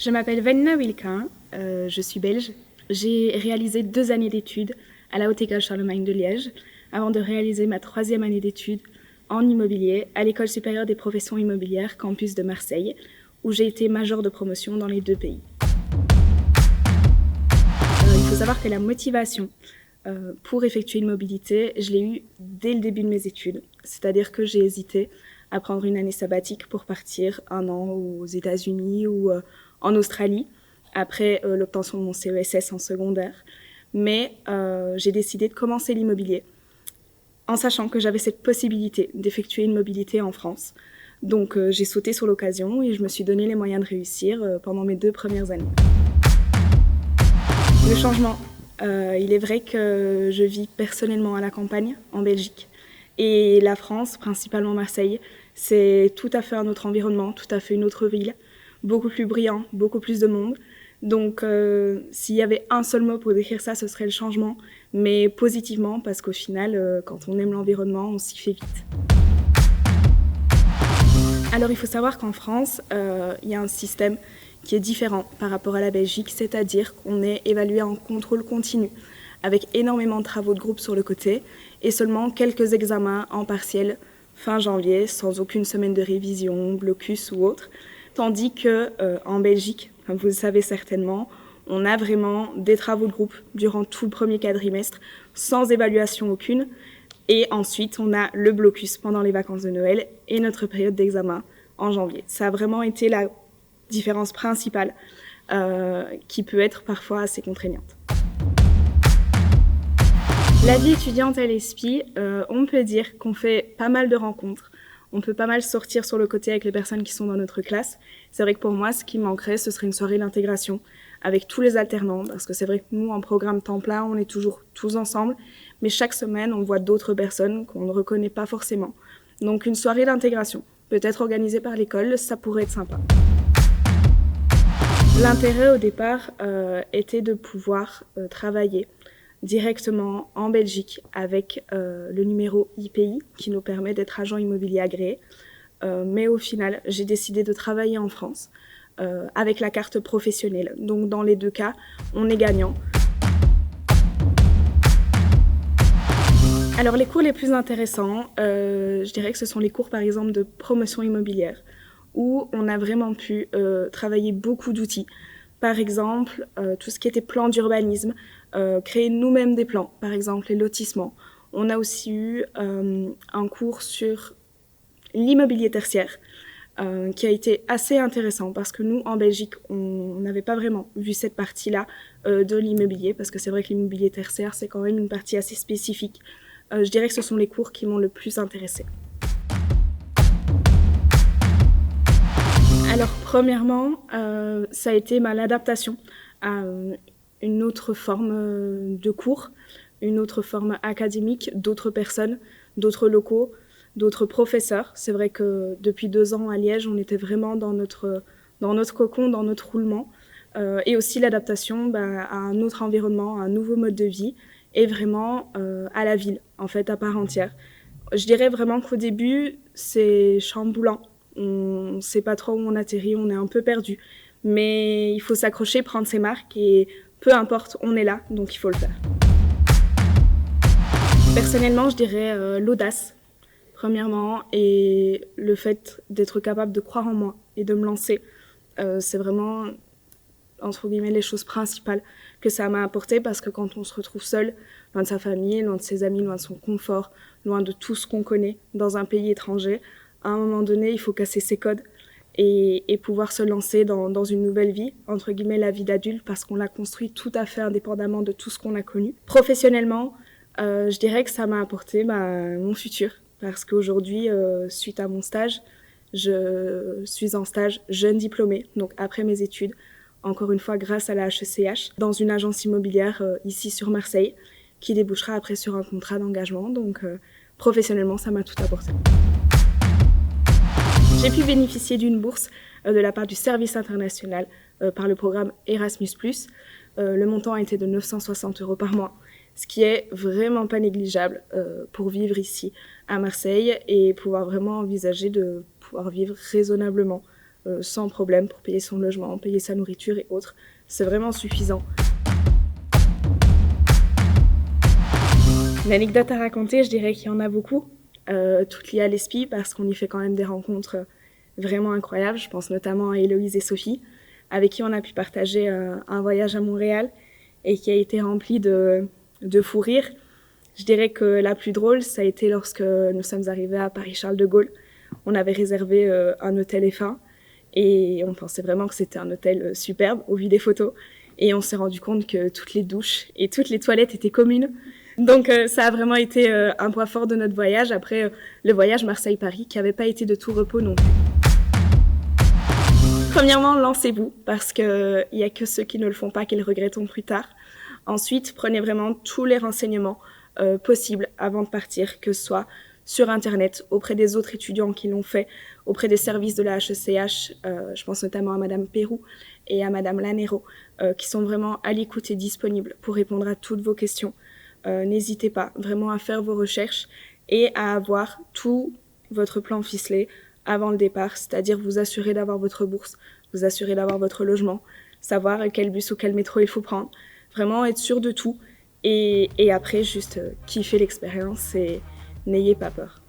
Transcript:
Je m'appelle Vanina Wilquin, je suis belge. J'ai réalisé 2 années d'études à la Haute École Charlemagne de Liège avant de réaliser ma 3e année d'études en immobilier à l'École supérieure des professions immobilières campus de Marseille, où j'ai été major de promotion dans les 2 pays. Il faut savoir que la motivation pour effectuer une mobilité, je l'ai eue dès le début de mes études. C'est-à-dire que j'ai hésité à prendre une année sabbatique pour partir 1 an aux États-Unis ou en Australie, après l'obtention de mon CESS en secondaire. Mais j'ai décidé de commencer l'immobilier en sachant que j'avais cette possibilité d'effectuer une mobilité en France. Donc j'ai sauté sur l'occasion et je me suis donné les moyens de réussir pendant mes 2 premières années. Le changement, il est vrai que je vis personnellement à la campagne, en Belgique. Et la France, principalement Marseille, c'est tout à fait un autre environnement, tout à fait une autre ville, beaucoup plus brillant, beaucoup plus de monde. Donc s'il y avait un seul mot pour décrire ça, ce serait le changement, mais positivement, parce qu'au final, quand on aime l'environnement, on s'y fait vite. Alors il faut savoir qu'en France, il y a un système qui est différent par rapport à la Belgique, c'est-à-dire qu'on est évalué en contrôle continu, avec énormément de travaux de groupe sur le côté, et seulement quelques examens en partiel fin janvier, sans aucune semaine de révision, blocus ou autre. Tandis qu'en Belgique, comme vous le savez certainement, on a vraiment des travaux de groupe durant tout le premier quadrimestre, sans évaluation aucune. Et ensuite, on a le blocus pendant les vacances de Noël et notre période d'examen en janvier. Ça a vraiment été la différence principale qui peut être parfois assez contraignante. La vie étudiante à l'ESPI, on peut dire qu'on fait pas mal de rencontres. On peut pas mal sortir sur le côté avec les personnes qui sont dans notre classe. C'est vrai que pour moi, ce qui manquerait, ce serait une soirée d'intégration avec tous les alternants, parce que c'est vrai que nous, en programme temps plein, on est toujours tous ensemble, mais chaque semaine, on voit d'autres personnes qu'on ne reconnaît pas forcément. Donc une soirée d'intégration, peut-être organisée par l'école, ça pourrait être sympa. L'intérêt au départ était de pouvoir travailler directement en Belgique avec le numéro IPI qui nous permet d'être agent immobilier agréé. Mais au final, j'ai décidé de travailler en France avec la carte professionnelle. Donc dans les 2 cas, on est gagnant. Alors les cours les plus intéressants, je dirais que ce sont les cours par exemple de promotion immobilière, où on a vraiment pu travailler beaucoup d'outils. Par exemple, tout ce qui était plan d'urbanisme, créer nous-mêmes des plans, par exemple les lotissements. On a aussi eu un cours sur l'immobilier tertiaire, qui a été assez intéressant parce que nous, en Belgique, on n'avait pas vraiment vu cette partie-là de l'immobilier, parce que c'est vrai que l'immobilier tertiaire, c'est quand même une partie assez spécifique. Je dirais que ce sont les cours qui m'ont le plus intéressée. Alors, premièrement, ça a été l'adaptation à une autre forme de cours, une autre forme académique, d'autres personnes, d'autres locaux, d'autres professeurs. C'est vrai que depuis 2 ans à Liège, on était vraiment dans notre cocon, dans notre roulement. Et aussi l'adaptation à un autre environnement, à un nouveau mode de vie, et vraiment à la ville, en fait, à part entière. Je dirais vraiment qu'au début, c'est chamboulant. On ne sait pas trop où on atterrit, on est un peu perdu. Mais il faut s'accrocher, prendre ses marques, et peu importe, on est là, donc il faut le faire. Personnellement, je dirais l'audace, premièrement, et le fait d'être capable de croire en moi et de me lancer. C'est vraiment, entre guillemets, les choses principales que ça m'a apporté, parce que quand on se retrouve seul, loin de sa famille, loin de ses amis, loin de son confort, loin de tout ce qu'on connaît dans un pays étranger, à un moment donné, il faut casser ses codes et pouvoir se lancer dans une nouvelle vie, entre guillemets la vie d'adulte, parce qu'on l'a construit tout à fait indépendamment de tout ce qu'on a connu. Professionnellement, je dirais que ça m'a apporté mon futur, parce qu'aujourd'hui, suite à mon stage, je suis en stage jeune diplômée, donc après mes études, encore une fois grâce à la HECH, dans une agence immobilière ici sur Marseille, qui débouchera après sur un contrat d'engagement. Donc professionnellement, ça m'a tout apporté. J'ai pu bénéficier d'une bourse de la part du service international par le programme Erasmus+. Le montant a été de 960 € par mois, ce qui est vraiment pas négligeable pour vivre ici à Marseille et pouvoir vraiment envisager de pouvoir vivre raisonnablement sans problème pour payer son logement, payer sa nourriture et autres. C'est vraiment suffisant. Une anecdote à raconter, je dirais qu'il y en a beaucoup, toutes liées à l'ESPI parce qu'on y fait quand même des rencontres vraiment incroyables. Je pense notamment à Héloïse et Sophie, avec qui on a pu partager un voyage à Montréal et qui a été rempli de fou rires. Je dirais que la plus drôle, ça a été lorsque nous sommes arrivés à Paris-Charles de Gaulle. On avait réservé un hôtel F1 et on pensait vraiment que c'était un hôtel superbe au vu des photos. Et on s'est rendu compte que toutes les douches et toutes les toilettes étaient communes. Donc ça a vraiment été un point fort de notre voyage. Après, le voyage Marseille-Paris qui n'avait pas été de tout repos non plus. Premièrement, lancez-vous parce qu'il n'y a que ceux qui ne le font pas qui le regretteront plus tard. Ensuite, prenez vraiment tous les renseignements possibles avant de partir, que ce soit sur Internet, auprès des autres étudiants qui l'ont fait, auprès des services de la HECH, je pense notamment à Madame Pérou et à Madame Lanero, qui sont vraiment à l'écoute et disponibles pour répondre à toutes vos questions. N'hésitez pas vraiment à faire vos recherches et à avoir tout votre plan ficelé avant le départ, c'est-à-dire vous assurer d'avoir votre bourse, vous assurer d'avoir votre logement, savoir quel bus ou quel métro il faut prendre, vraiment être sûr de tout et après juste kiffer l'expérience et n'ayez pas peur.